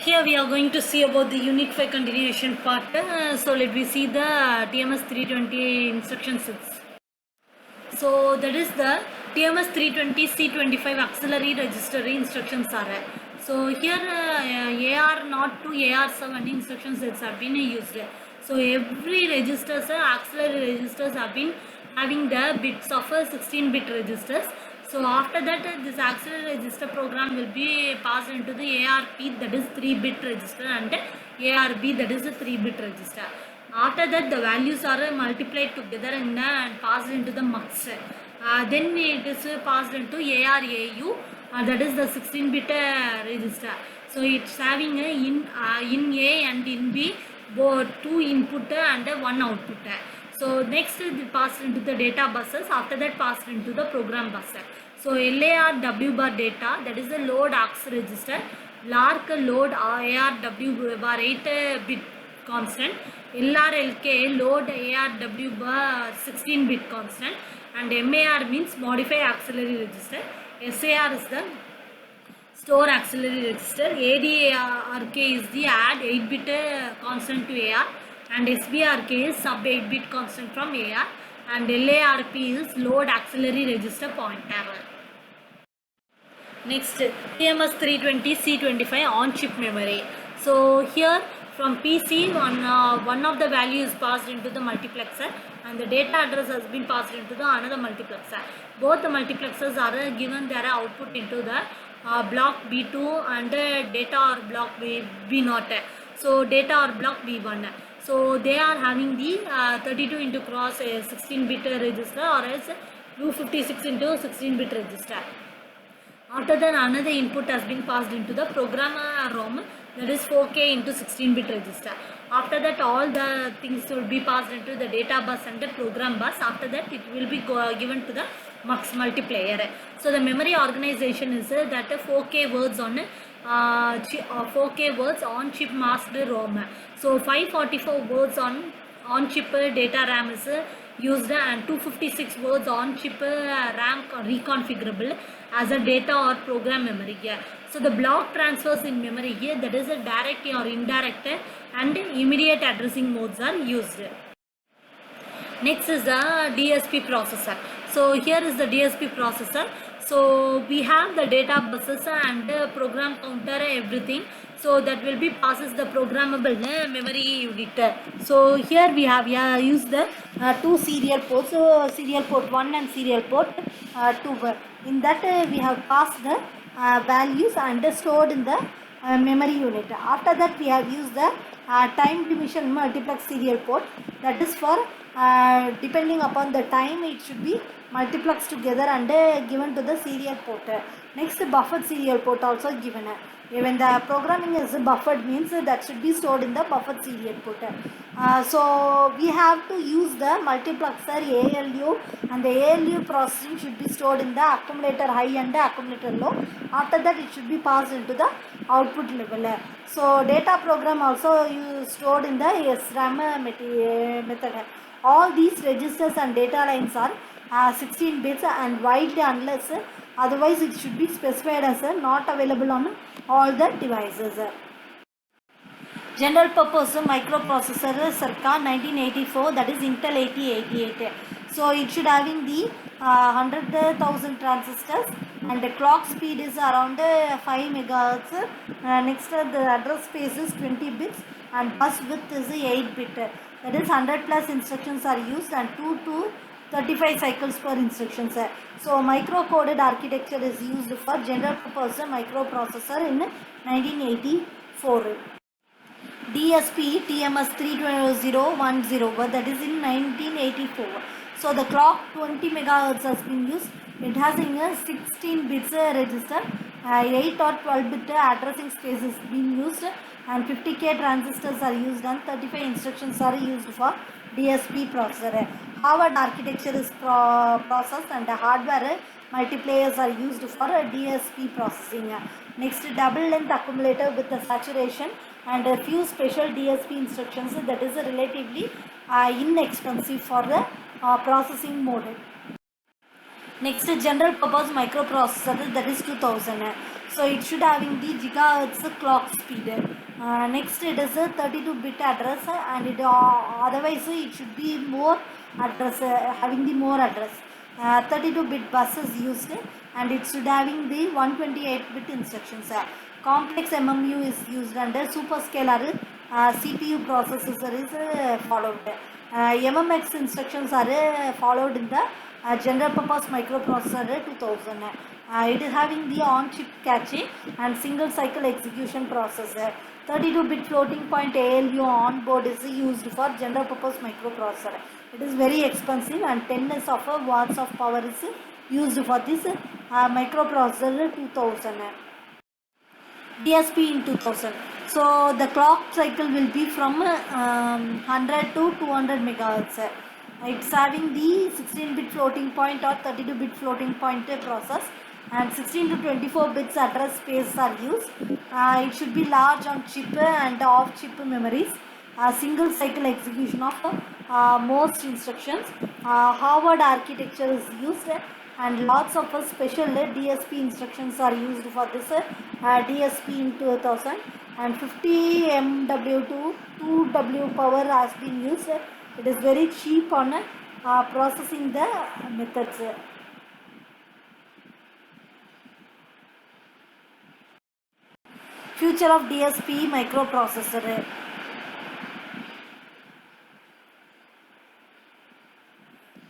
Here we are going to see about the Unit 5 continuation part. So let me see the TMS 320 instruction sets. So that is the TMS 320 C25 auxiliary register instructions are. So here AR0 to AR7 instruction sets have been used. So every registers, auxiliary registers have been having the bits of 16-bit registers. So after that, this auxiliary register program will be passed into the ARP, that is 3-bit register, and ARB, that is a 3-bit register. After that, the values are multiplied together and passed into the mux. Then it is passed into ARAU, that is the 16-bit register. So it's having in A and in B both 2 input and 1 output. So next it passed into the data buses. After that, passed into the program bus. So LAR W bar data, that is the load aux register. LARC load ARW bar 8-bit constant. LRLK load ARW bar 16-bit constant. And MAR means modify auxiliary register. SAR is the store auxiliary register. ADARK is the add 8-bit constant to AR. And SBRK is sub 8-bit constant from AR, and LARP is load auxiliary register pointer. Next, TMS 320 C25 on-chip memory. So here from PC, one of the values is passed into the multiplexer, and the data address has been passed into the another multiplexer. Both the multiplexers are given their output into the block B2 and data or block B0. So data or block B1. So they are having the 32 into cross 16-bit register, or else 256 into 16-bit register. After that, another input has been passed into the program ROM, that is 4K into 16-bit register. After that, all the things will be passed into the data bus and the program bus. After that, it will be given to the mux multiplayer. So the memory organization is that 4K words on 4K words on chip masked ROM. So 544 words on chip data RAM is used, and 256 words on chip RAM reconfigurable as a data or program memory. So the block transfers in memory here, that is a direct or indirect and immediate addressing modes are used. Next is the Dsp processor. So here is the Dsp processor. So we have the data buses and program counter, everything. So that will be passes the programmable memory unit. So here we have used the 2 serial ports, so serial port 1 and serial port 2. In that we have passed the values and stored in the memory unit. After that, we have used the time division multiplex serial port, that is for depending upon the time it should be multiplexed together and given to the serial port. Next, buffered serial port also given. When the programming is buffered, means that should be stored in the buffered serial port. So we have to use the multiplexer ALU, and the ALU processing should be stored in the accumulator high and the accumulator low. After that, it should be passed into the output level. So data program also stored in the SRAM method. All these registers and data lines are 16 bits and wide, unless otherwise it should be specified as not available on all the devices. General purpose microprocessor circa 1984, that is Intel 8088. So it should having the 100,000 transistors, and the clock speed is around 5 MHz. Next, the address space is 20 bits and bus width is 8-bit. That is 100 plus instructions are used, and 2 to 35 cycles per instructions. So micro-coded architecture is used for general purpose microprocessor in 1984. Dsp TMS 32010, that is in 1984. So the clock 20 MHz has been used. It has in a 16 bits register, 8 or 12 bit addressing space is being used, and 50K transistors are used, and 35 instructions are used for Dsp processor. Harvard architecture is processed, and hardware multipliers are used for Dsp processing. Next, double length accumulator with a saturation and a few special Dsp instructions, that is relatively inexpensive for the processing mode. Next, general purpose microprocessor, that is 2000. So it should having the gigahertz clock speed. Next it is a 32-bit address, and it otherwise it should be more address, having the more address. 32-bit bus is used, and it should having the 128-bit instructions. Complex MMU is used, and superscalar CPU processor is followed. MMX instructions are followed in the general purpose microprocessor 2000. It is having the on-chip cache and single cycle execution processor. 32-bit floating point ALU on board is used for general purpose microprocessor. It is very expensive, and 10 of watts of power is used for this microprocessor 2000. Dsp in 2000. So the clock cycle will be from 100 to 200 megahertz. It's having the 16-bit floating point or 32-bit floating point process, and 16 to 24 bits address space are used. It should be large on chip and off chip memories. Single cycle execution of most instructions. Harvard architecture is used, and lots of special DSP instructions are used for this DSP in 2000, and 50 MW to 2W power has been used. It is very cheap on processing the methods. Future of DSP microprocessor.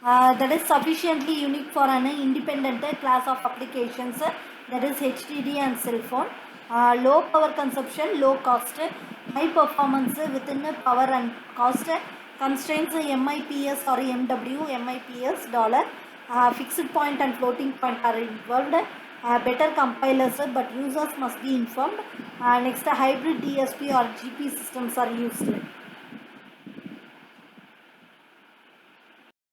That is sufficiently unique for an independent class of applications, that is HDD and cell phone. Low power consumption, low cost, high performance within power and cost, constraints MIPS or MW, MIPS dollar, fixed point and floating point are involved. Better compilers, but users must be informed. Next, hybrid DSP or GP systems are used.